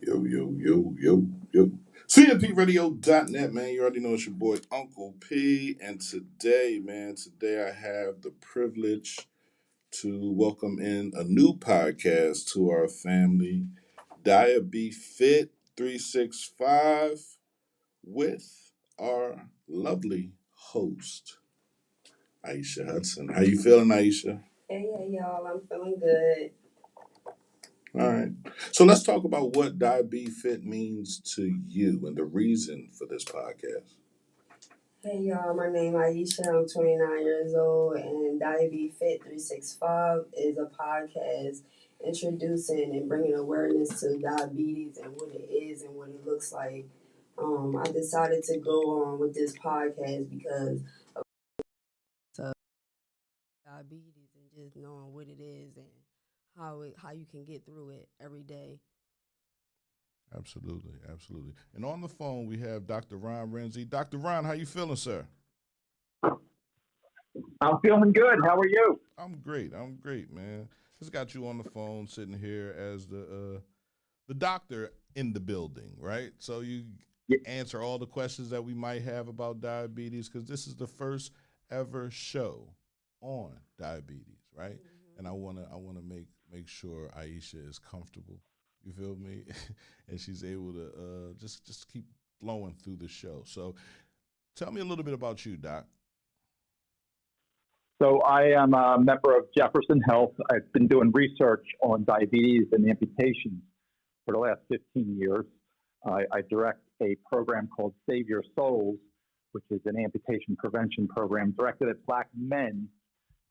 Yo, yo, yo, yo, yo. CMPRadio.net, man. You already know it's your boy Uncle P. And today, man, I have the privilege to welcome in a new podcast to our family, Diabefit 365, with our lovely host, Aisha Hudson. How you feeling, Aisha? Hey, y'all. I'm feeling good. All right. So let's talk about what Diabefit means to you and the reason for this podcast. Hey, y'all. My name is Aisha. I'm 29 years old, and Diabefit 365 is a podcast introducing and bringing awareness to diabetes and what it is and what it looks like. I decided to go on with this podcast because of diabetes and just knowing what it is and how you can get through it every day. Absolutely, absolutely. And on the phone we have Dr. Rinzi. Dr. Ron, how you feeling, sir? I'm feeling good. How are you? I'm great. I'm great, man. Just got you on the phone, sitting here as the doctor in the building, right? So you Y- answer all the questions that we might have about diabetes because this is the first ever show on diabetes, right? And I wanna make sure Aisha is comfortable. You feel me? And she's able to just keep flowing through the show. So tell me a little bit about you, Doc. So I am a member of Jefferson Health. I've been doing research on diabetes and amputations for the last 15 years. I direct a program called Save Your Souls, which is an amputation prevention program directed at Black men.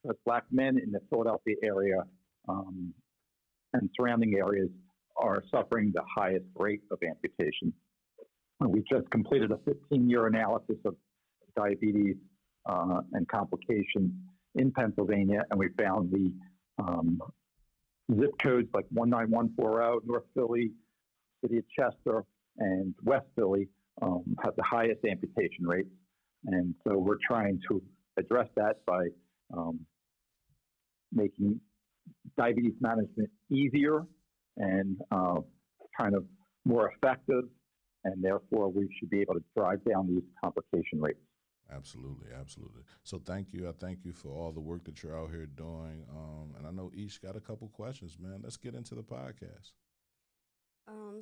So Black men in the Philadelphia area and surrounding areas are suffering the highest rate of amputation. We just completed a 15-year analysis of diabetes and complications in Pennsylvania, and we found the zip codes like 19140, North Philly, City of Chester, and West Philly have the highest amputation rates. And so we're trying to address that by making diabetes management easier and kind of more effective, and therefore we should be able to drive down these complication rates. Absolutely, absolutely. So thank you. I thank you for all the work that you're out here doing. And I know each got a couple questions, man. Let's get into the podcast.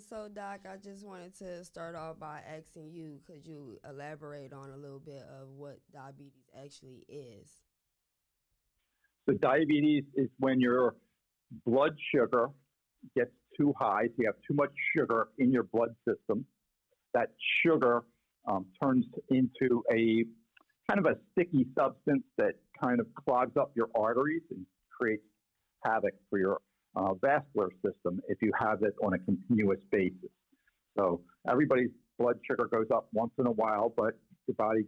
So Doc, I just wanted to start off by asking you, could you elaborate on a little bit of what diabetes actually is? So diabetes is when your blood sugar gets too high, so you have too much sugar in your blood system. That sugar turns into a kind of a sticky substance that kind of clogs up your arteries and creates havoc for your vascular system if you have it on a continuous basis. So everybody's blood sugar goes up once in a while, but your body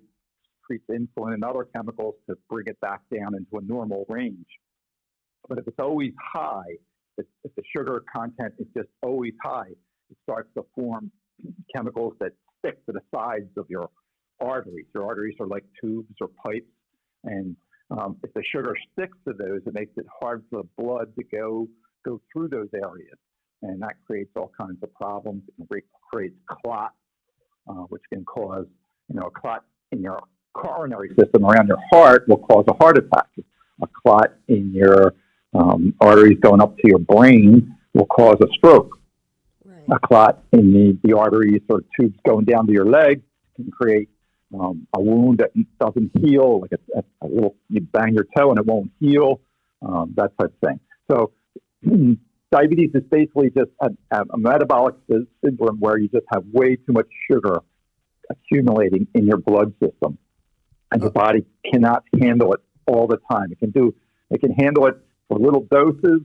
secretes insulin and other chemicals to bring it back down into a normal range. But if it's always high, if the sugar content is just always high, it starts to form chemicals that stick to the sides of your arteries. Your arteries are like tubes or pipes, And if the sugar sticks to those, it makes it hard for the blood to go through those areas, and that creates all kinds of problems. It creates clot, which can cause, a clot in your coronary system around your heart will cause a heart attack. A clot in your arteries going up to your brain will cause a stroke. Right. A clot in the arteries or tubes going down to your leg can create a wound that doesn't heal, like a little, you bang your toe and it won't heal, that type of thing. So diabetes is basically just a metabolic syndrome where you just have way too much sugar accumulating in your blood system, and your body cannot handle it all the time. It can handle it for little doses,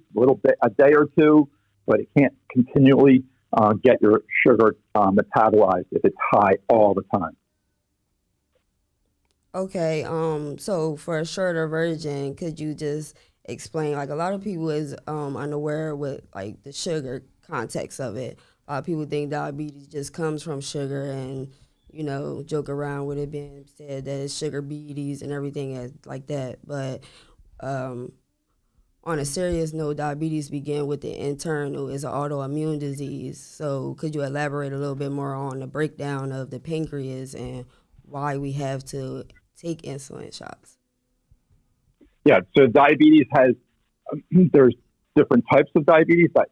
a day or two, but it can't continually get your sugar metabolized if it's high all the time. Okay, so for a shorter version, could you just explain, like a lot of people is unaware with like the sugar context of it. A lot of people think diabetes just comes from sugar and, joke around with it being said that it's sugar beaties and everything like that. But um, on a serious note, diabetes begin with the internal, is an autoimmune disease. So could you elaborate a little bit more on the breakdown of the pancreas and why we have to take insulin shots? Yeah, so diabetes there's different types of diabetes. But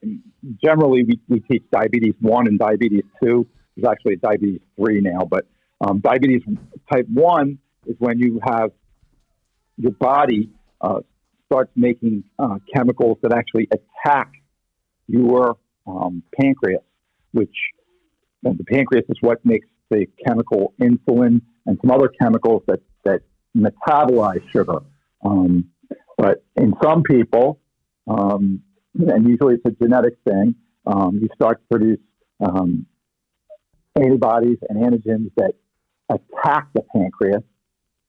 generally, we teach diabetes 1 and diabetes 2. There's actually a diabetes 3 now, but diabetes type 1 is when you have your body starts making chemicals that actually attack your pancreas, which the pancreas is what makes the chemical insulin and some other chemicals that metabolize sugar. But in some people, and usually it's a genetic thing, you start to produce antibodies and antigens that attack the pancreas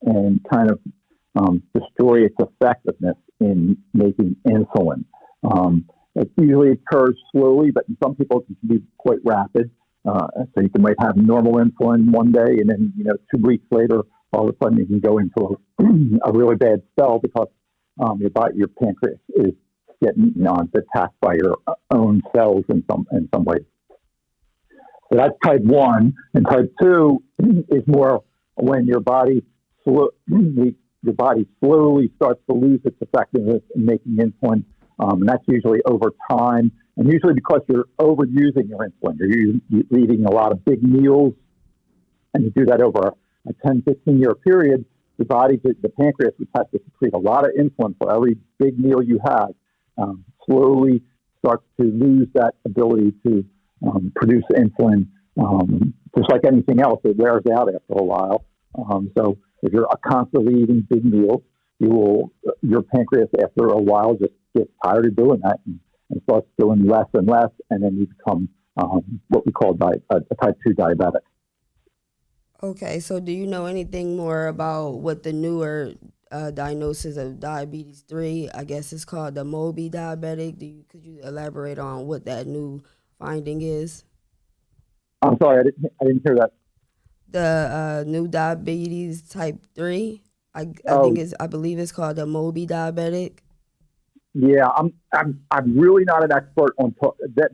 and kind of destroy its effectiveness in making insulin. It usually occurs slowly, but in some people it can be quite rapid. So you might have normal insulin one day, and then 2 weeks later, all of a sudden you can go into a really bad spell because your pancreas is getting attacked by your own cells in some way. So that's type 1, and type 2 is more when your body slowly starts to lose its effectiveness in making insulin, and that's usually over time, and usually because you're overusing your insulin. You're eating a lot of big meals, and you do that over a 10, 15-year period. The pancreas, which has to secrete a lot of insulin for every big meal you have, slowly starts to lose that ability to produce insulin. Just like anything else, it wears out after a while. So if you're constantly eating big meals, your pancreas after a while just gets tired of doing that and starts doing less and less, and then you become what we call a type 2 diabetic. Okay, so do you know anything more about what the newer diagnosis of diabetes 3, I guess it's called the Moby diabetic? Could you elaborate on what that new finding is? I'm sorry, I didn't hear that. The new diabetes type 3, I believe it's called the Moby diabetic. Yeah, I'm really not an expert on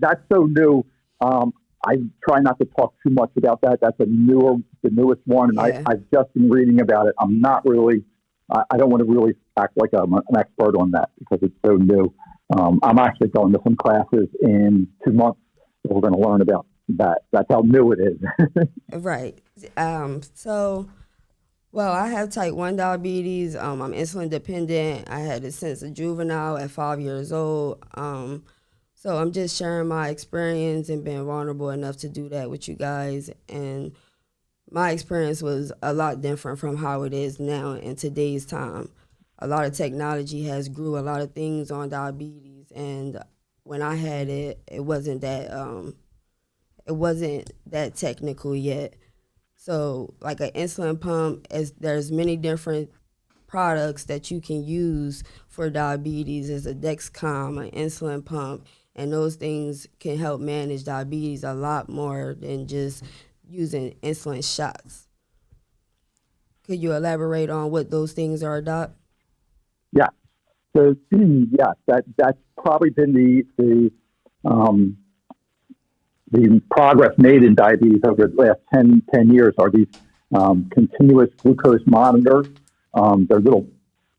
that's so new. I try not to talk too much about that. That's the newest one, and Yeah. I've just been reading about it. I'm not really. I don't want to really act like I'm an expert on that because it's so new. I'm actually going to some classes in 2 months, so we're going to learn about that. That's how new it is. Right. Well, I have type 1 diabetes. I'm insulin dependent. I had it since a juvenile at 5 years old. So I'm just sharing my experience and being vulnerable enough to do that with you guys. And my experience was a lot different from how it is now in today's time. A lot of technology has grew a lot of things on diabetes, and when I had it, it wasn't that technical yet. So, like an insulin pump, there's many different products that you can use for diabetes. There's a Dexcom, an insulin pump, and those things can help manage diabetes a lot more than just using insulin shots. Could you elaborate on what those things are, Doc? Yeah. So yes, that's probably been the progress made in diabetes over the last 10 years are these continuous glucose monitors. They're little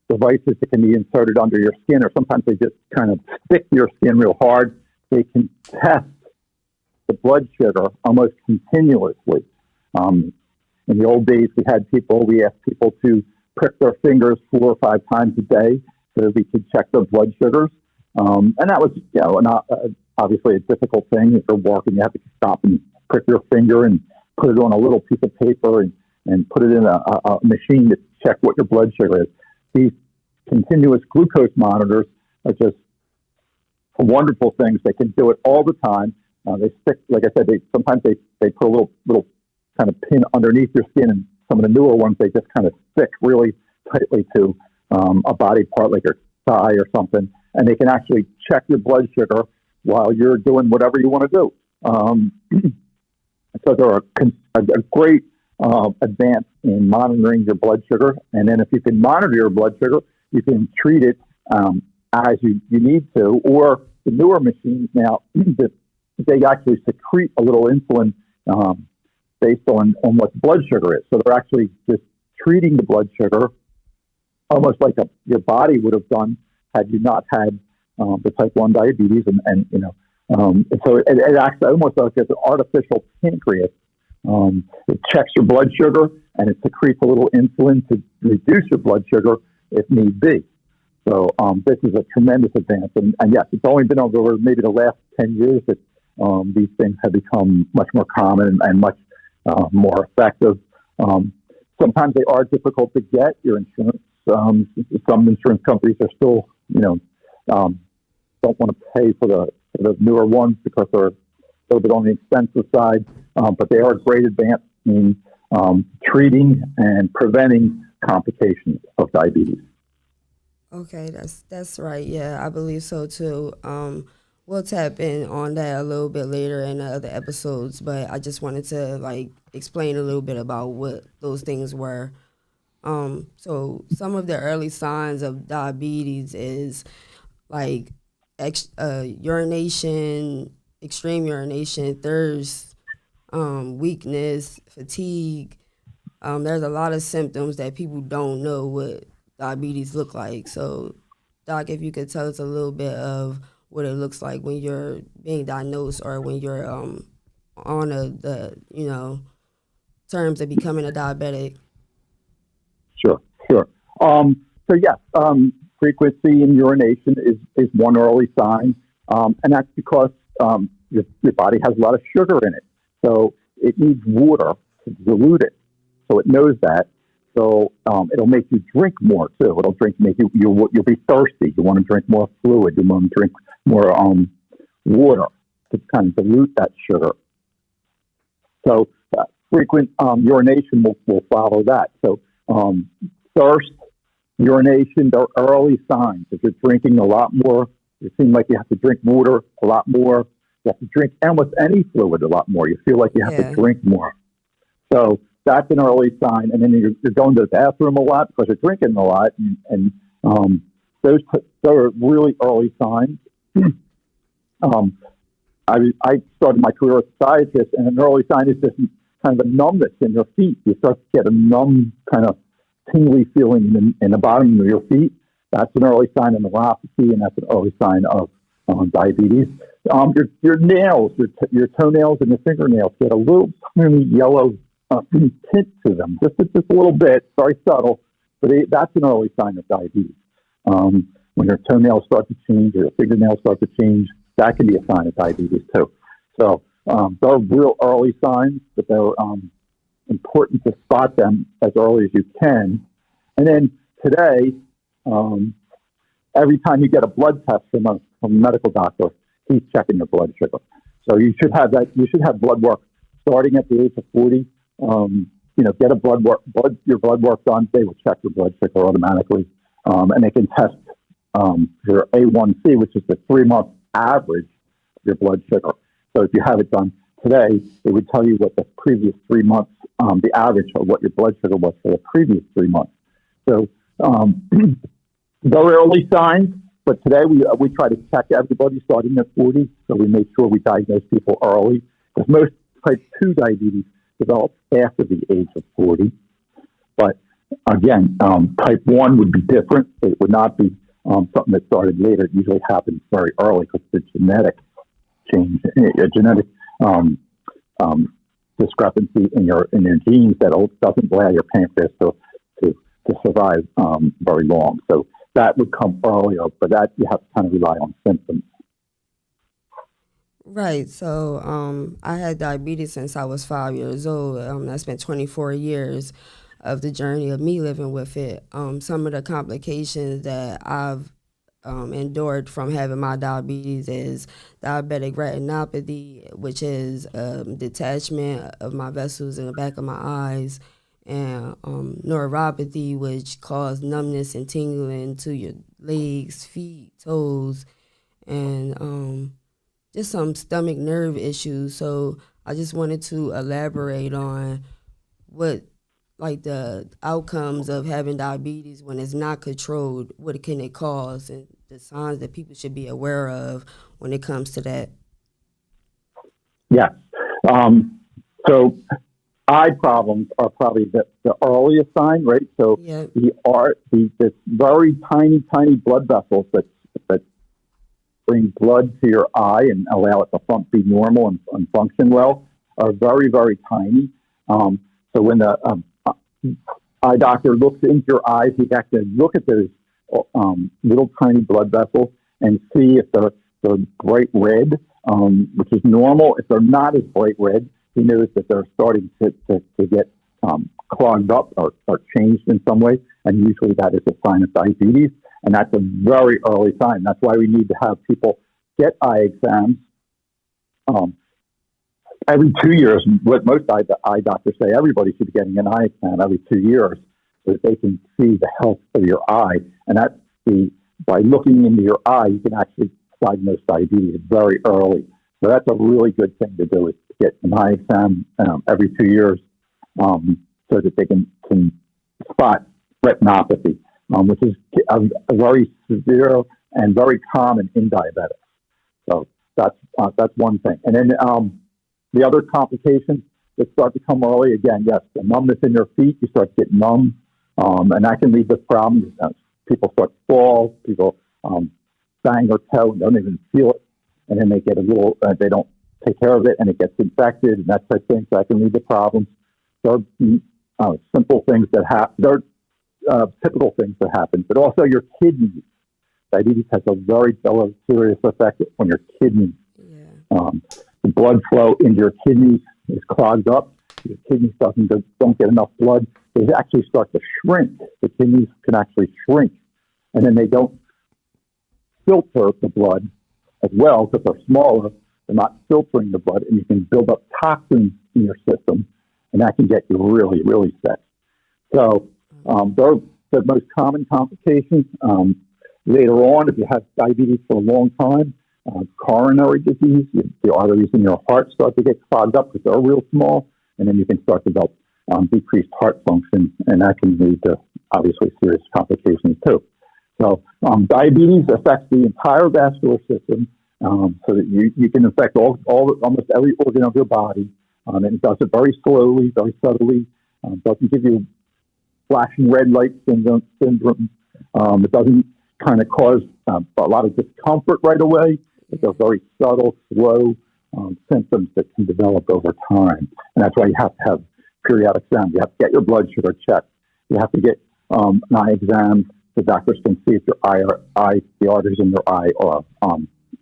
devices that can be inserted under your skin, or sometimes they just kind of stick to your skin real hard. They can test the blood sugar almost continuously. In the old days, we asked people to prick their fingers 4 or 5 times a day so that we could check their blood sugars. And that was, not obviously a difficult thing. If you're walking, you have to stop and prick your finger and put it on a little piece of paper and put it in a machine to check what your blood sugar is. These continuous glucose monitors are just wonderful things. They can do it all the time. They stick, like I said, sometimes they put a little kind of pin underneath your skin, and some of the newer ones, they just kind of stick really tightly to a body part like your thigh or something, and they can actually check your blood sugar while you're doing whatever you want to do. So they're a great advance in monitoring your blood sugar, and then if you can monitor your blood sugar, you can treat it as you need to, or the newer machines now, they actually secrete a little insulin based on what the blood sugar is. So they're actually just treating the blood sugar almost like your body would have done had you not had the type 1 diabetes. And so it acts almost like it's an artificial pancreas. It checks your blood sugar and it secretes a little insulin to reduce your blood sugar if need be. So this is a tremendous advance. And yes, it's only been over maybe the last 10 years that these things have become much more common and much more effective. Sometimes they are difficult to get. Your insurance, some insurance companies are still, don't want to pay for the newer ones because they're a little bit on the expensive side. But they are a great advance in treating and preventing complications of diabetes. Okay, that's right. Yeah, I believe so too. We'll tap in on that a little bit later in the other episodes, but I just wanted to explain a little bit about what those things were. So some of the early signs of diabetes is like urination, extreme urination, thirst, weakness, fatigue. There's a lot of symptoms that people don't know what diabetes look like. So, Doc, if you could tell us a little bit of what it looks like when you're being diagnosed or when you're on the terms of becoming a diabetic. Sure. So yes, frequency in urination is one early sign, and that's because your body has a lot of sugar in it, so it needs water to dilute it. So it knows that. So it'll make you drink more too. It'll make you'll be thirsty. You want to drink more fluid. You want to drink more water to kind of dilute that sugar. So frequent urination will follow that. So thirst, urination, they're early signs. If you're drinking a lot more, it seems like you have to drink water a lot more. You have to drink almost any fluid a lot more. You feel like you have to drink more. So that's an early sign. And then you're going to the bathroom a lot because you're drinking a lot. And those are really early signs. I started my career as a podiatrist, and an early sign is just kind of a numbness in your feet. You start to get a numb kind of tingly feeling in the bottom of your feet. That's an early sign of neuropathy, and that's an early sign of diabetes. Your nails, your toenails and your fingernails get a little tiny yellow tint to them, just a little bit, very subtle, but that's an early sign of diabetes. When your toenails start to change or your fingernails start to change, that can be a sign of diabetes too. So they're real early signs, but they're important to spot them as early as you can. And then today, every time you get a blood test from a medical doctor, he's checking your blood sugar. So you should have that. You should have blood work starting at the age of 40. Get your blood work done. They will check your blood sugar automatically, and they can test your A1C, which is the 3-month average of your blood sugar. So if you have it done today, it would tell you what the previous 3 months the average of what your blood sugar was for the previous 3 months. So very early signs, but today we try to check everybody starting at 40, so we make sure we diagnose people early, because most type 2 diabetes develops after the age of 40. But again, type 1 would be different. It would not be something that started later. It usually happens very early because it's a genetic change, a genetic discrepancy in your genes that doesn't allow your pancreas to survive very long. So that would come earlier, but that you have to kind of rely on symptoms. Right. So I had diabetes since I was 5 years old. That's been 24 years of the journey of me living with it. Some of the complications that I've endured from having my diabetes is diabetic retinopathy, which is detachment of my vessels in the back of my eyes, and neuropathy, which caused numbness and tingling to your legs, feet, toes, and just some stomach nerve issues. So I just wanted to elaborate on what like the outcomes of having diabetes when it's not controlled, what can it cause, and the signs that people should be aware of when it comes to that. Yes. So eye problems are probably the earliest sign, right? So Yep. this very tiny blood vessels that bring blood to your eye and allow it to be normal and function well are very, very tiny. So when the eye doctor looks into your eyes, he can actually look at those little tiny blood vessels and see if they're bright red, which is normal. If they're not as bright red, he knows that they're starting to get clogged up or changed in some way, and usually that is a sign of diabetes, and that's a very early sign. That's why we need to have people get eye exams every 2 years. What most eye doctors say, everybody should be getting an eye exam every 2 years so that they can see the health of your eye, and that's by looking into your eye, you can actually diagnose diabetes very early. So that's a really good thing to do, is to get an eye exam every 2 years so that they can spot retinopathy, which is a very severe and very common in diabetics. So that's one thing. And then the other complications that start to come early, again, yes, the numbness in your feet, you start to get numb, and that can lead to problems. People start to fall, people bang their toe and don't even feel it, and then they get they don't take care of it, and it gets infected, and that type of thing, so that can lead to problems. There are simple things that happen. There are typical things that happen, but also your kidneys. Diabetes has a very serious effect on your kidneys. Yeah. The blood flow into your kidneys is clogged up. Your kidneys don't get enough blood. They actually start to shrink. The kidneys can actually shrink, and then they don't filter the blood as well because they're smaller. They're not filtering the blood, and you can build up toxins in your system, and that can get you really, really sick. So those are the most common complications. Later on, if you have diabetes for a long time, coronary disease, the arteries in your heart start to get clogged up because they're real small, and then you can start to develop decreased heart function, and that can lead to obviously serious complications too. So diabetes affects the entire vascular system, so that you can affect almost every organ of your body, and it does it very slowly, very subtly. Doesn't give you flashing red light syndrome. It doesn't kind of cause a lot of discomfort right away. It's a very subtle, slow symptoms that can develop over time. And that's why you have to have periodic exams. You have to get your blood sugar checked. You have to get an eye exam. The doctors can see if your the arteries in your eye are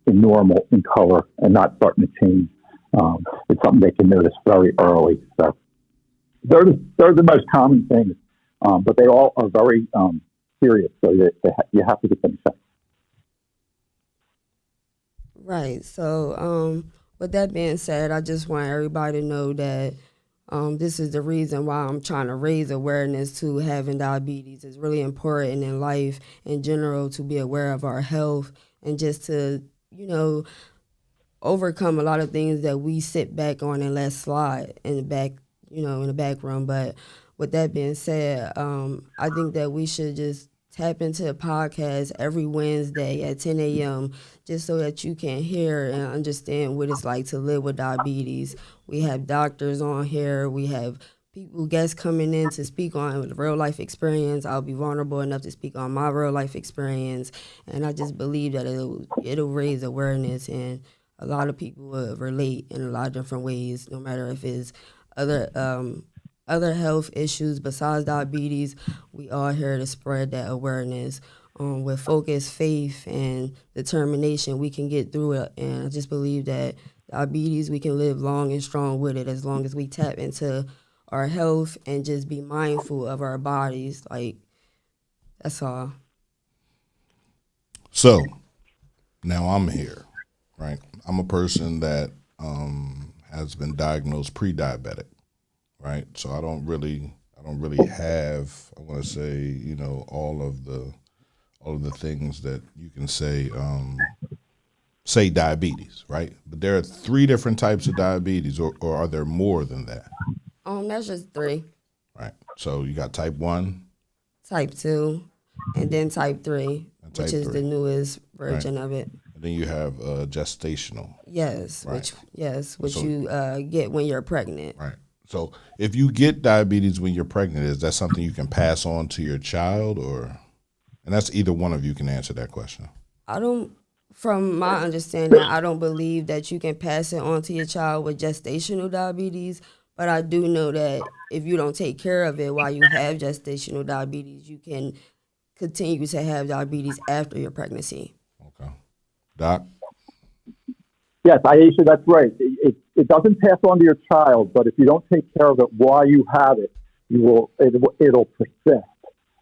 in normal in color and not starting to change. It's something they can notice very early. So they're the most common things, but they all are very serious. So you have to get them checked. Right. So with that being said, I just want everybody to know that this is the reason why I'm trying to raise awareness to having diabetes. It's really important in life in general to be aware of our health and just to, overcome a lot of things that we sit back on and let slide in the back, in the back room. But with that being said, I think that we should just tap into the podcast every Wednesday at 10 a.m. just so that you can hear and understand what it's like to live with diabetes. We have doctors on here. We have guests coming in to speak on real life experience. I'll be vulnerable enough to speak on my real life experience, and I just believe that it'll raise awareness, and a lot of people will relate in a lot of different ways, no matter if it's other other health issues besides diabetes. We are here to spread that awareness. With focus, faith, and determination, we can get through it. And I just believe that diabetes, we can live long and strong with it as long as we tap into our health and just be mindful of our bodies. Like, that's all. So now I'm here, right? I'm a person that has been diagnosed pre-diabetic, right? So I don't really have, I want to say, all of the things that you can say diabetes, right? But there are 3 different types of diabetes, or are there more than that? That's just 3. Right. So you got type 1, Type 2, and then type 3, and which type is 3, the newest version right? of it. And then you have gestational. Yes, Right. which So- you get when you're pregnant. Right. So if you get diabetes when you're pregnant, is that something you can pass on to your child, or? And that's either one of you can answer that question. From my understanding, I don't believe that you can pass it on to your child with gestational diabetes, but I do know that if you don't take care of it while you have gestational diabetes, you can continue to have diabetes after your pregnancy. Okay. Doc? Yes, Aisha, that's right. It doesn't pass on to your child, but if you don't take care of it while you have it, it'll persist.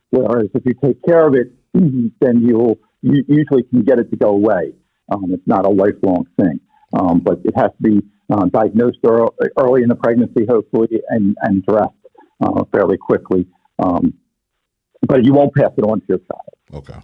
Whereas if you take care of it, then you usually can get it to go away. It's not a lifelong thing, but it has to be diagnosed early in the pregnancy, hopefully, and addressed fairly quickly. But you won't pass it on to your child. Okay.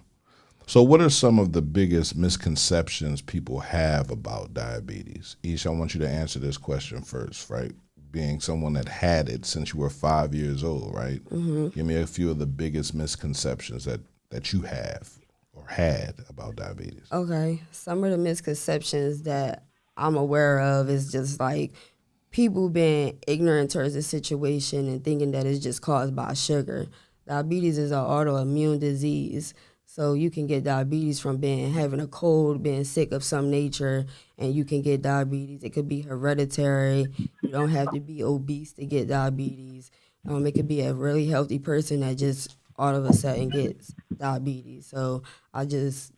So what are some of the biggest misconceptions people have about diabetes? Isha, I want you to answer this question first, right? Being someone that had it since you were 5 years old, right? Mm-hmm. Give me a few of the biggest misconceptions that you have or had about diabetes. Okay. Some of the misconceptions that I'm aware of is just like people being ignorant towards the situation and thinking that it's just caused by sugar. Diabetes is an autoimmune disease. So you can get diabetes from having a cold, being sick of some nature, and you can get diabetes. It could be hereditary. You don't have to be obese to get diabetes. It could be a really healthy person that just all of a sudden gets diabetes. So I just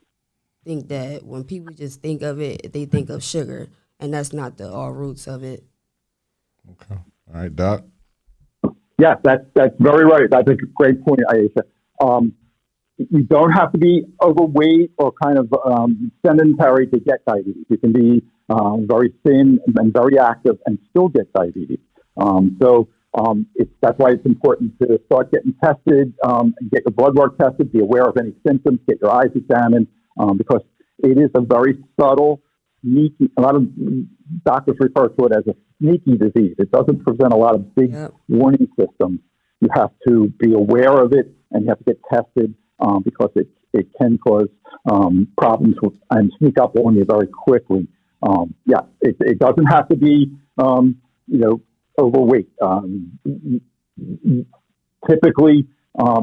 think that when people just think of it, they think of sugar, and that's not the all roots of it. Okay. All right, Doc? Yes, that's very right. That's a great point, Aisha. You don't have to be overweight or kind of sedentary to get diabetes. You can be very thin and very active and still get diabetes. That's why it's important to start getting tested, get your blood work tested, be aware of any symptoms, get your eyes examined, because it is a very subtle, sneaky, a lot of doctors refer to it as a sneaky disease. It doesn't present a lot of big warning systems. You have to be aware of it and you have to get tested because it can cause problems and sneak up on you very quickly. It doesn't have to be, overweight. Typically,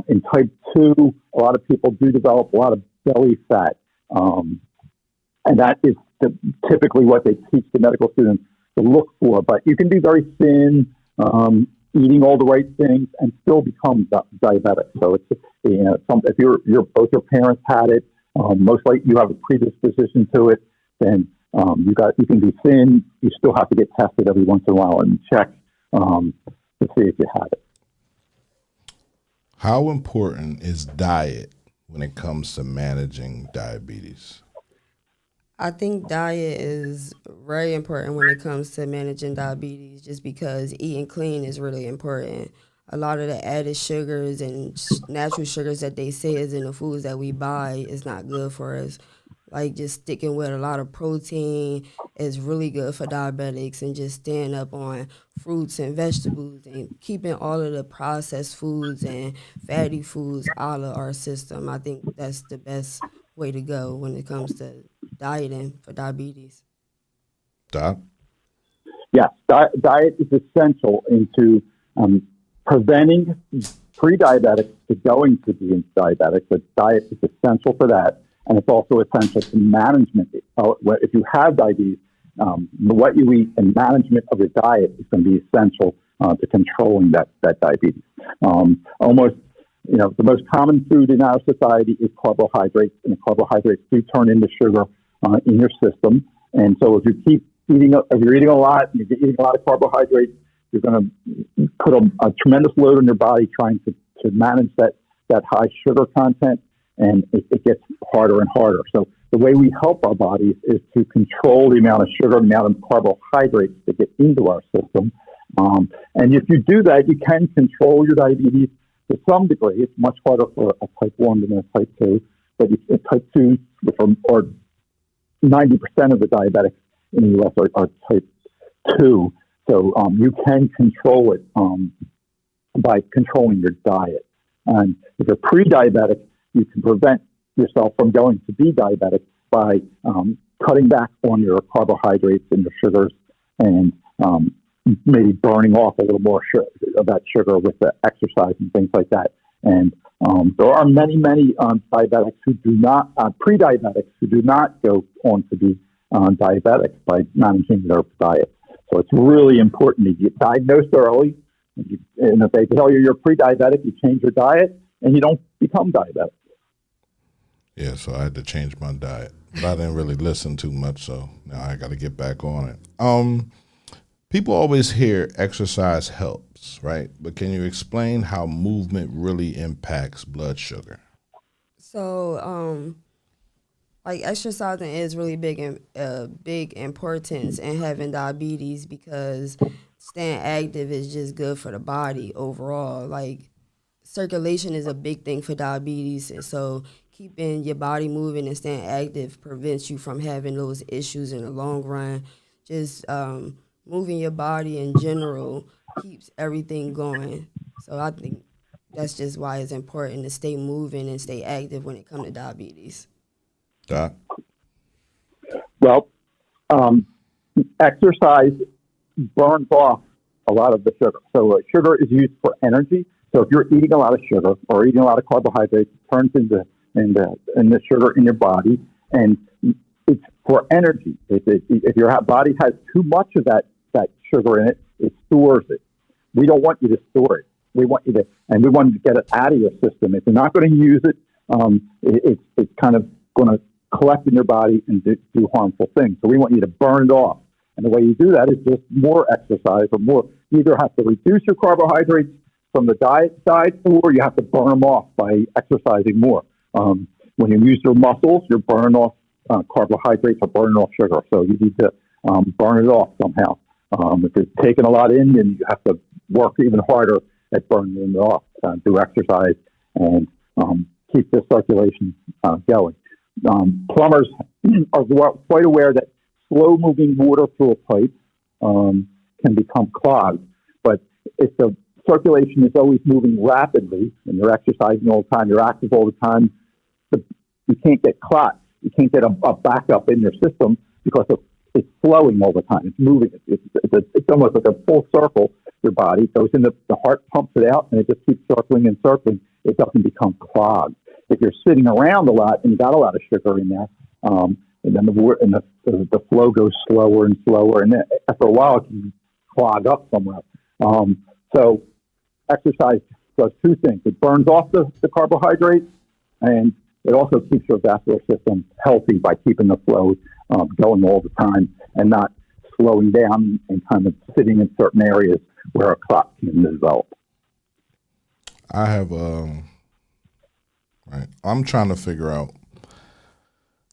in type 2, a lot of people do develop a lot of belly fat. And that is typically what they teach the medical students to look for. But you can be very thin, eating all the right things, and still become diabetic. So it's if both your parents had it, most likely you have a predisposition to it. Then you can be thin. You still have to get tested every once in a while and check to see if you have it. How important is diet when it comes to managing diabetes? I think diet is very important when it comes to managing diabetes, just because eating clean is really important. A lot of the added sugars and natural sugars that they say is in the foods that we buy is not good for us. Like just sticking with a lot of protein is really good for diabetics, and just staying up on fruits and vegetables and keeping all of the processed foods and fatty foods out of our system. I think that's the best way to go when it comes to dieting for diabetes. Doc? Yes, diet is essential into preventing pre-diabetics to going to being diabetic. But diet is essential for that, and it's also essential to management. If you have diabetes, what you eat and management of your diet is going to be essential to controlling that diabetes. Almost, the most common food in our society is carbohydrates, and the carbohydrates do turn into sugar in your system. And so if you keep if you're eating a lot, and you're eating a lot of carbohydrates, you're going to put a tremendous load on your body trying to manage that high sugar content, and it gets harder and harder. So the way we help our bodies is to control the amount of sugar, the amount of carbohydrates that get into our system. And if you do that, you can control your diabetes to some degree. It's much harder for a type 1 than a type 2, but type 2, or 90% of the diabetics in the U.S. are type 2. So you can control it by controlling your diet. And if you're pre-diabetic, you can prevent yourself from going to be diabetic by cutting back on your carbohydrates and your sugars, and maybe burning off a little more of that sugar with the exercise and things like that. And there are many diabetics who do not, pre-diabetics who do not go on to be diabetic by managing their diet. So it's really important to get diagnosed early. And if they tell you you're pre-diabetic, you change your diet and you don't become diabetic. Yeah, so I had to change my diet. But I didn't really listen too much, so now I got to get back on it. People always hear exercise helps, right? But can you explain how movement really impacts blood sugar? So, like exercising is really big importance in having diabetes, because staying active is just good for the body overall. Like circulation is a big thing for diabetes, and so keeping your body moving and staying active prevents you from having those issues in the long run. Just moving your body in general keeps everything going. So I think that's just why it's important to stay moving and stay active when it comes to diabetes. Doc? Well, exercise burns off a lot of the sugar. So sugar is used for energy. So if you're eating a lot of sugar or eating a lot of carbohydrates, it turns into sugar in your body, and it's for energy. If your body has too much of that sugar in it, it stores it. We don't want you to store it. We want you to get it out of your system. If you're not going to use it, it's kind of going to collect in your body and do harmful things. So we want you to burn it off. And the way you do that is just more exercise, or more. You either have to reduce your carbohydrates from the diet side, or you have to burn them off by exercising more. When you use your muscles, you're burning off carbohydrates or burning off sugar. So you need to burn it off somehow. If you're taking a lot in, then you have to work even harder at burning it off. Do exercise and keep the circulation going. Plumbers are quite aware that slow-moving water through a pipe can become clogged. But if the circulation is always moving rapidly and you're exercising all the time, you're active all the time, you can't get clots. You can't get a backup in your system because it's flowing all the time. It's moving. It's almost like a full circle. Your body goes in, the heart pumps it out, and it just keeps circling and circling. It doesn't become clogged. If you're sitting around a lot and you got a lot of sugar in there, and then the flow goes slower and slower, and then after a while it can clog up somewhere. So exercise does two things. It burns off the carbohydrates, and it also keeps your vascular system healthy by keeping the flow going all the time and not slowing down and kind of sitting in certain areas where a clot can develop. I have right. I'm trying to figure out,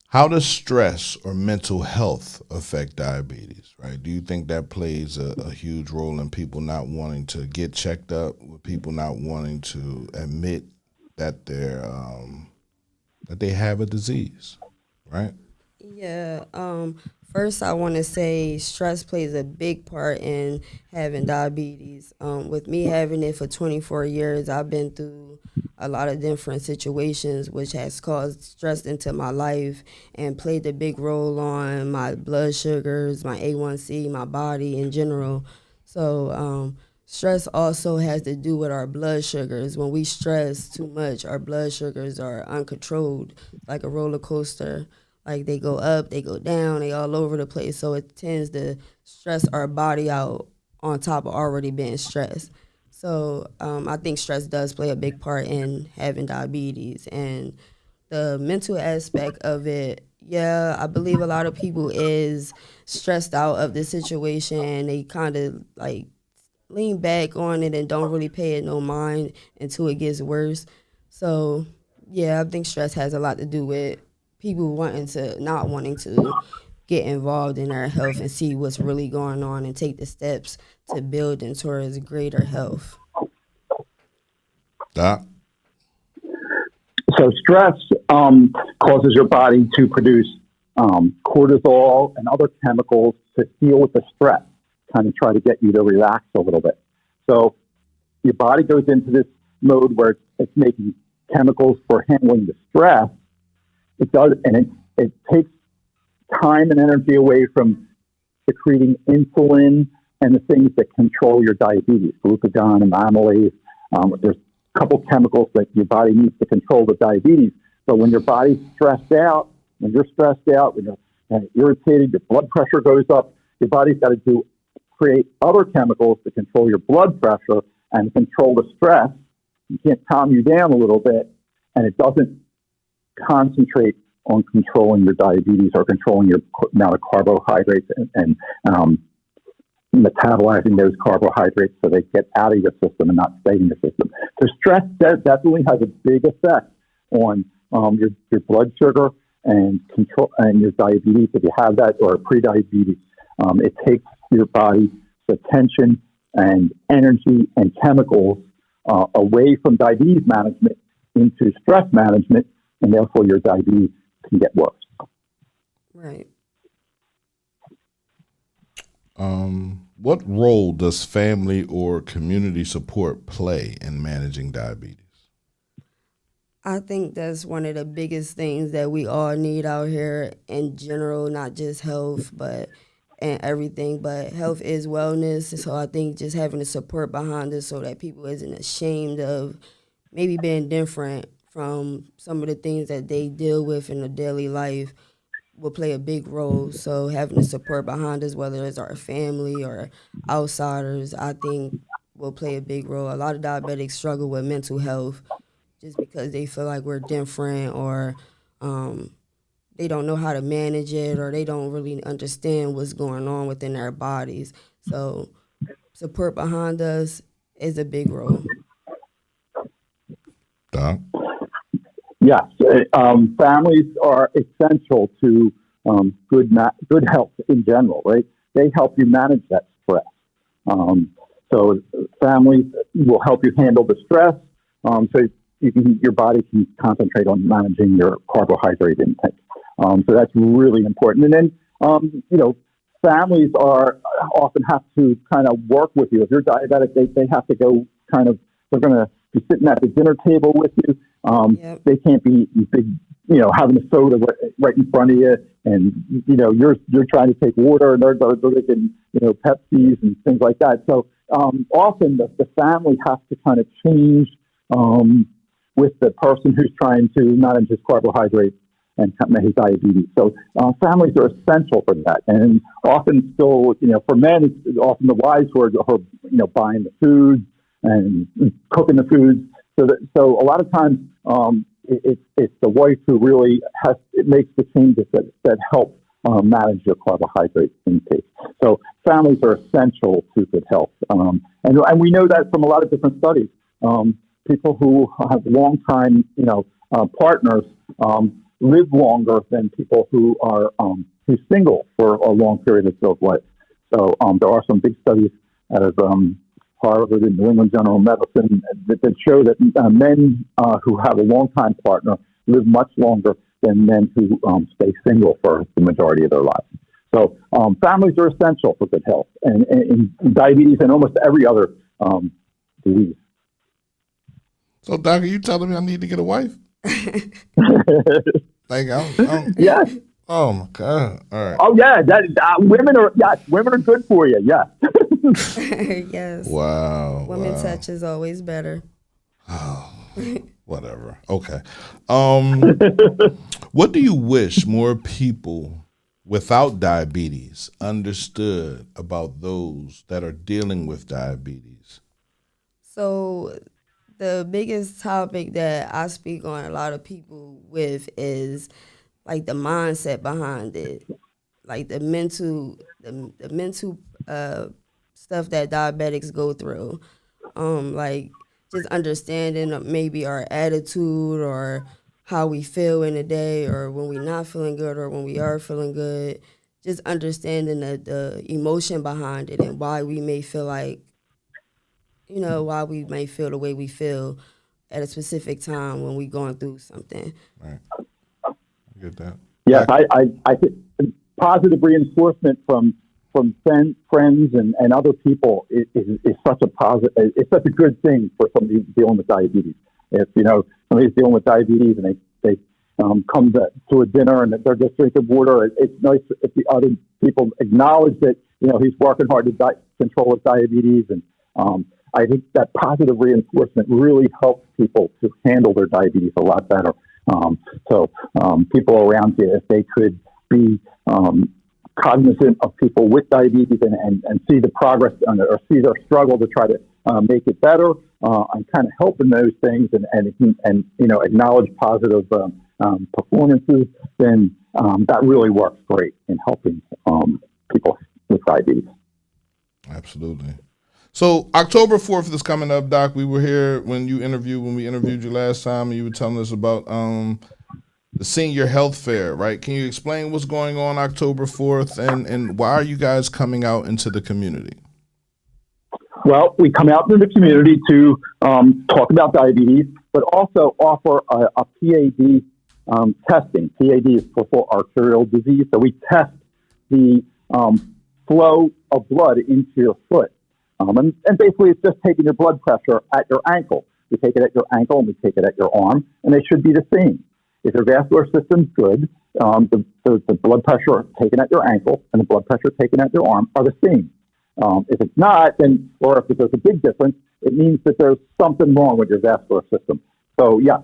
how does stress or mental health affect diabetes, right? Do you think that plays a huge role in people not wanting to get checked up, with people not wanting to admit that they have a disease, right? Yeah. First, I want to say stress plays a big part in having diabetes. With me having it for 24 years, I've been through a lot of different situations, which has caused stress into my life and played a big role on my blood sugars, my A1C, my body in general. So, stress also has to do with our blood sugars. When we stress too much, our blood sugars are uncontrolled, like a roller coaster. Like they go up, they go down, they all over the place. So it tends to stress our body out on top of already being stressed. So I think stress does play a big part in having diabetes. And the mental aspect of it, yeah, I believe a lot of people is stressed out of the situation and they kind of like lean back on it and don't really pay it no mind until it gets worse. So yeah, I think stress has a lot to do with people wanting to not wanting to get involved in their health and see what's really going on and take the steps to building towards greater health. Doc? So stress causes your body to produce cortisol and other chemicals to deal with the stress, kind of try to get you to relax a little bit. So your body goes into this mode where it's making chemicals for handling the stress. It does, and it takes time and energy away from secreting insulin and the things that control your diabetes, glucagon and amylase. There's a couple chemicals that your body needs to control the diabetes. So when your body's stressed out, when you're stressed out, when you're irritated, your blood pressure goes up, your body's got to create other chemicals to control your blood pressure and control the stress. You can't calm you down a little bit, and it doesn't concentrate on controlling your diabetes or controlling your amount of carbohydrates and metabolizing those carbohydrates so they get out of your system and not stay in your system. So stress definitely has a big effect on your blood sugar and control and your diabetes if you have that or pre-diabetes. It takes your body's attention and energy and chemicals away from diabetes management into stress management, and therefore your diabetes can get worse. Right. What role does family or community support play in managing diabetes? I think that's one of the biggest things that we all need out here in general, not just health, but and everything. But health is wellness, so I think just having the support behind us so that people isn't ashamed of maybe being different from some of the things that they deal with in their daily life will play a big role. So having the support behind us, whether it's our family or outsiders, I think will play a big role. A lot of diabetics struggle with mental health just because they feel like we're different or they don't know how to manage it or they don't really understand what's going on within their bodies. So support behind us is a big role. Doc? Yes, families are essential to good health in general, right? They help you manage that stress. So families will help you handle the stress, so your body can concentrate on managing your carbohydrate intake. So that's really important. And then, families often have to kind of work with you. If you're diabetic, they have to go they're going to be sitting at the dinner table with you. Yep. They can't be big, having a soda right in front of you, and you're trying to take water, and they're drinking, Pepsis and things like that. So often the family has to kind of change with the person who's trying to manage his carbohydrates and his diabetes. So families are essential for that, and often still, for men, it's often the wives who are buying the food and cooking the food. So a lot of times it's the wife who really makes the changes that help manage your carbohydrate intake. So families are essential to good health, and we know that from a lot of different studies. People who have long-time partners live longer than people who are who's single for a long period of their life. So there are some big studies out of Harvard and New England Journal of Medicine that show that men who have a long-time partner live much longer than men who stay single for the majority of their lives. So families are essential for good health, and diabetes and almost every other disease. So, Doc, are you telling me I need to get a wife? Like, I'm Yes. oh my God! All right. Oh yeah. Women are good for you. Yeah. Yes. Wow. Women touch is always better. Whatever. Okay. What do you wish more people without diabetes understood about those that are dealing with diabetes? So the biggest topic that I speak on a lot of people with is like the mindset behind it, like the mental stuff that diabetics go through, like just understanding maybe our attitude or how we feel in a day or when we're not feeling good or when we are feeling good, just understanding the emotion behind it and why we may feel like, why we may feel the way we feel at a specific time when we're going through something. Right. I get that. Yes, I think positive reinforcement from friends and other people is such a positive. It's such a good thing for somebody dealing with diabetes. If somebody's dealing with diabetes and they come to a dinner and they're just drinking water, it's nice if the other people acknowledge that he's working hard to control his diabetes, and I think that positive reinforcement really helps people to handle their diabetes a lot better. So people around you, if they could be cognizant of people with diabetes and see the progress or see their struggle to try to make it better, and kind of help in those things and acknowledge positive performances, then that really works great in helping people with diabetes. Absolutely. So October 4th is coming up, Doc. We were here when we interviewed you last time, and you were telling us about the Senior Health Fair, right? Can you explain what's going on October 4th and why are you guys coming out into the community? Well, we come out into the community to talk about diabetes, but also offer a PAD testing. PAD is peripheral arterial disease. So we test the flow of blood into your foot. And basically, it's just taking your blood pressure at your ankle. We take it at your ankle and we take it at your arm, and they should be the same. If your vascular system's good, the blood pressure taken at your ankle and the blood pressure taken at your arm are the same. If it's not, or if there's a big difference, it means that there's something wrong with your vascular system. So, yes,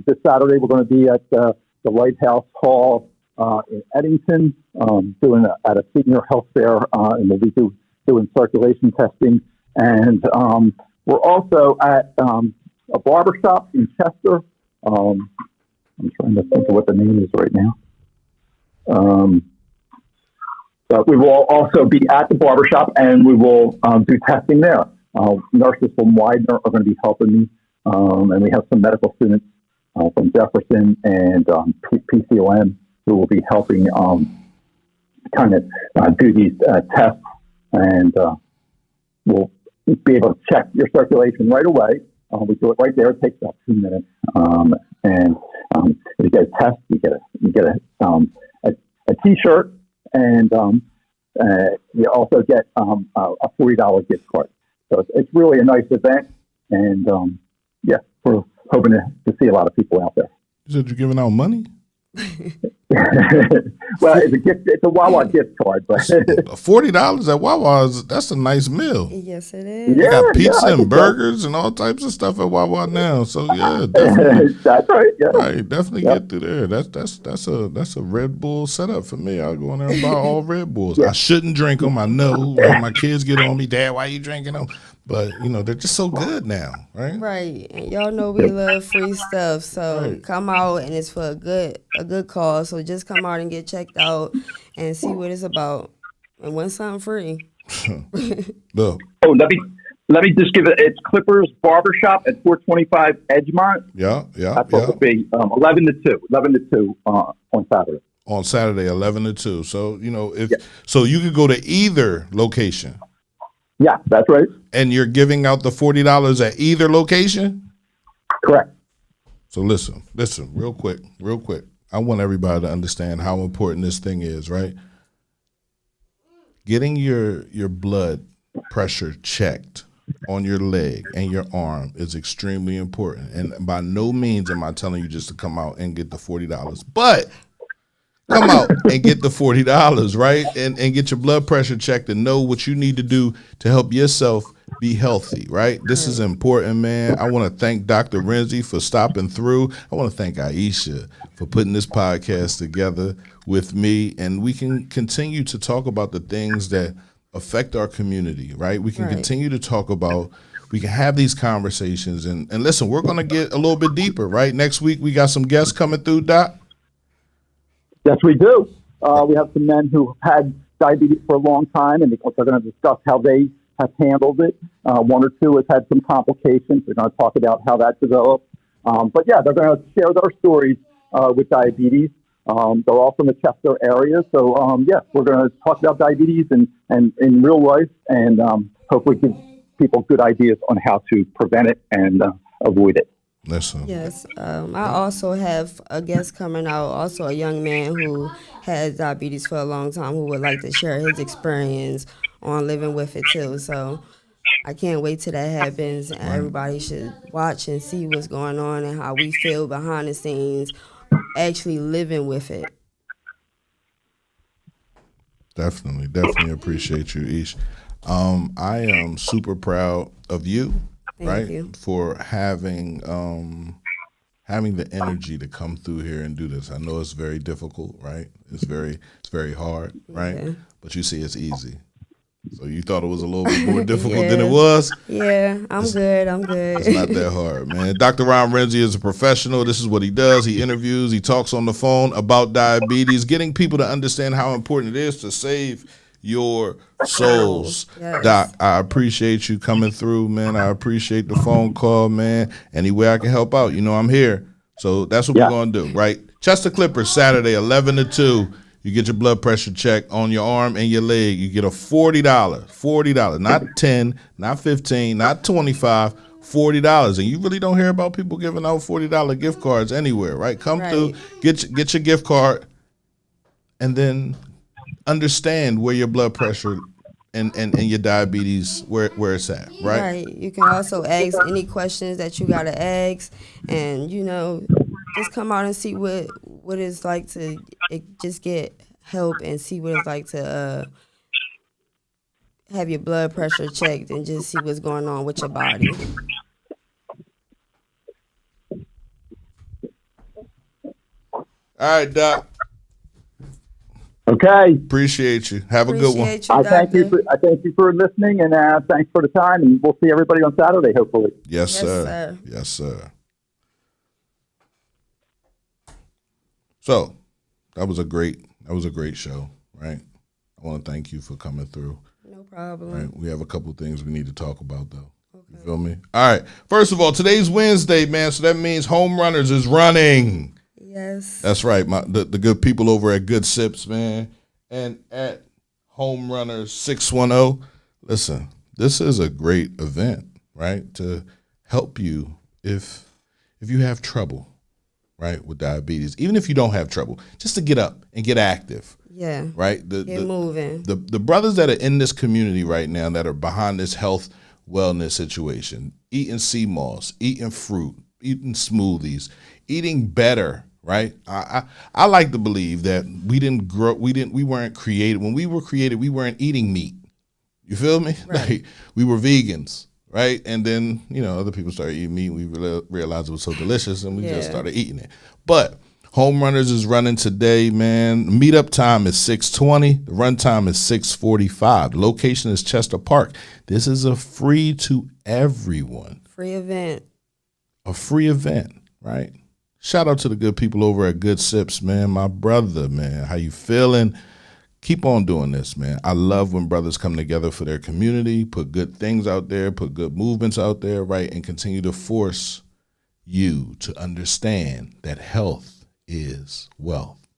this Saturday we're going to be at the Lighthouse Hall in Eddington, doing at a senior health fair, and we'll be doing circulation testing. And we're also at a barbershop in Chester. I'm trying to think of what the name is right now. But we will also be at the barbershop, and we will do testing there. Nurses from Widener are going to be helping me, and we have some medical students from Jefferson and PCOM who will be helping kind of do these tests, and we'll be able to check your circulation right away. We do it right there. It takes about 2 minutes, and you get a test. You get a T-shirt, and you also get a $40 gift card. So it's really a nice event, and we're hoping to see a lot of people out there. You said you're giving out money? Well, it's a Wawa gift card, but $40 at Wawa that's a nice meal. Yes, it is. You got pizza and burgers and all types of stuff at Wawa now. So yeah, definitely. That's right. Yeah, right. Definitely get through there. That's a Red Bull setup for me. I'll go in there and buy all Red Bulls. I shouldn't drink them. I know. Right? My kids get on me, Dad, why are you drinking them? But they're just so good now, right? Right, and y'all know we love free stuff. So come out, and it's for a good cause. So just come out and get checked out and see what it's about, and win something free. Look. Oh, let me just give it. It's Clippers Barbershop at 425 Edgemont. Yeah. That's what it'll be. 11 to 2 on Saturday. On Saturday, 11 to 2. So so you could go to either location. Yeah, that's right. And you're giving out the $40 at either location? Correct. So listen, real quick. I want everybody to understand how important this thing is, right? Getting your blood pressure checked on your leg and your arm is extremely important. And by no means am I telling you just to come out and get the $40. But come out and get the $40, right? And get your blood pressure checked and know what you need to do to help yourself be healthy, right? This is important, man. I want to thank Dr. Rinzi for stopping through. I want to thank Aisha for putting this podcast together with me. And we can continue to talk about the things that affect our community, right? We can continue to talk about, we can have these conversations. And listen, we're going to get a little bit deeper, right? Next week, we got some guests coming through, Doc. Yes, we do. We have some men who had diabetes for a long time, and they're going to discuss how they have handled it. One or two has had some complications. They're going to talk about how that developed. But yeah, they're going to share their stories with diabetes. They're all from the Chester area. So yeah, we're going to talk about diabetes and in real life, and hopefully give people good ideas on how to prevent it and avoid it. Listen. Yes, I also have a guest coming out, also a young man who has diabetes for a long time, who would like to share his experience on living with it too. So I can't wait till that happens. And everybody should watch and see what's going on and how we feel behind the scenes, actually living with it. Definitely appreciate you, Ish. I am super proud of you. Thank you. For having the energy to come through here and do this. I know it's very difficult, right? It's very hard, right? Yeah. But you see, it's easy. So you thought it was a little bit more difficult than it was? Yeah, I'm good. It's not that hard, man. Dr. Ron Rinzi is a professional. This is what he does. He interviews, he talks on the phone about diabetes, getting people to understand how important it is to save your souls. Yes. Doc, I appreciate you coming through, man. I appreciate the phone call, man. Any way I can help out, you know I'm here. So that's what we're going to do, right? Chester Clippers, Saturday, 11 to 2. You get your blood pressure checked on your arm and your leg. You get a $40, not 10, not 15, not 25, $40. And you really don't hear about people giving out $40 gift cards anywhere, right? Come through, get your gift card, and then understand where your blood pressure and your diabetes, where it's at, right? Right. You can also ask any questions that you gotta ask, and just come out and see what it's like to just get help and see what it's like to have your blood pressure checked and just see what's going on with your body. All right, Doc. Okay. Appreciate you. Have a good one. I thank you for listening, and thanks for the time. And we'll see everybody on Saturday, hopefully. Yes, sir. Yes, sir. So that was a great show, right? I want to thank you for coming through. No problem. Right? We have a couple things we need to talk about, though. Okay. You feel me? All right. First of all, today's Wednesday, man, so that means Home Runners is running. Yes. That's right. The good people over at Good Sips, man, and at Home Runners 610. Listen, this is a great event, right? To help you if you have trouble, right, with diabetes. Even if you don't have trouble, just to get up and get active. Yeah. Right? Get moving. The brothers that are in this community right now that are behind this health wellness situation, eating sea moss, eating fruit, eating smoothies, eating better. Right. I like to believe that we weren't created. When we were created, we weren't eating meat. You feel me? Right. Like, we were vegans. Right. And then, other people started eating meat. We realized it was so delicious and we just started eating it. But Home Runners is running today, man. Meetup time is 6:20. The run time is 6:45. The location is Chester Park. This is a free to everyone. Free event. A free event, right? Shout out to the good people over at Good Sips, man. My brother, man. How you feeling? Keep on doing this, man. I love when brothers come together for their community, put good things out there, put good movements out there, right? And continue to force you to understand that health is wealth.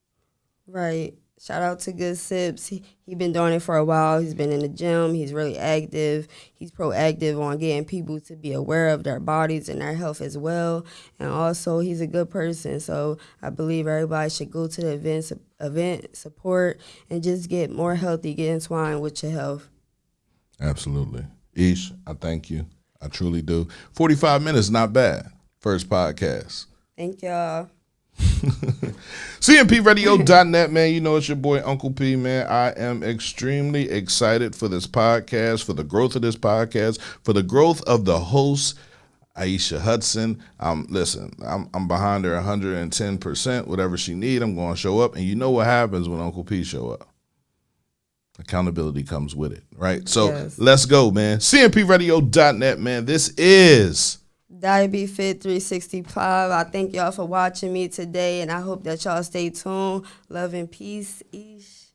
Right. Shout out to Good Sips. He been doing it for a while. He's been in the gym. He's really active. He's proactive on getting people to be aware of their bodies and their health as well. And also, he's a good person. So I believe everybody should go to the event, support, and just get more healthy, get entwined with your health. Absolutely. Ish, I thank you. I truly do. 45 minutes, not bad. First podcast. Thank y'all. CMPradio.net, man. You know it's your boy Uncle P, man. I am extremely excited for this podcast, for the growth of this podcast, for the growth of the host, Aisha Hudson. Listen, I'm behind her 110%. Whatever she need, I'm going to show up. And you know what happens when Uncle P show up? Accountability comes with it, right? So Yes. Let's go, man. CMPradio.net, man. This is Diabefit 365. I thank y'all for watching me today, and I hope that y'all stay tuned. Love and peace. Ish.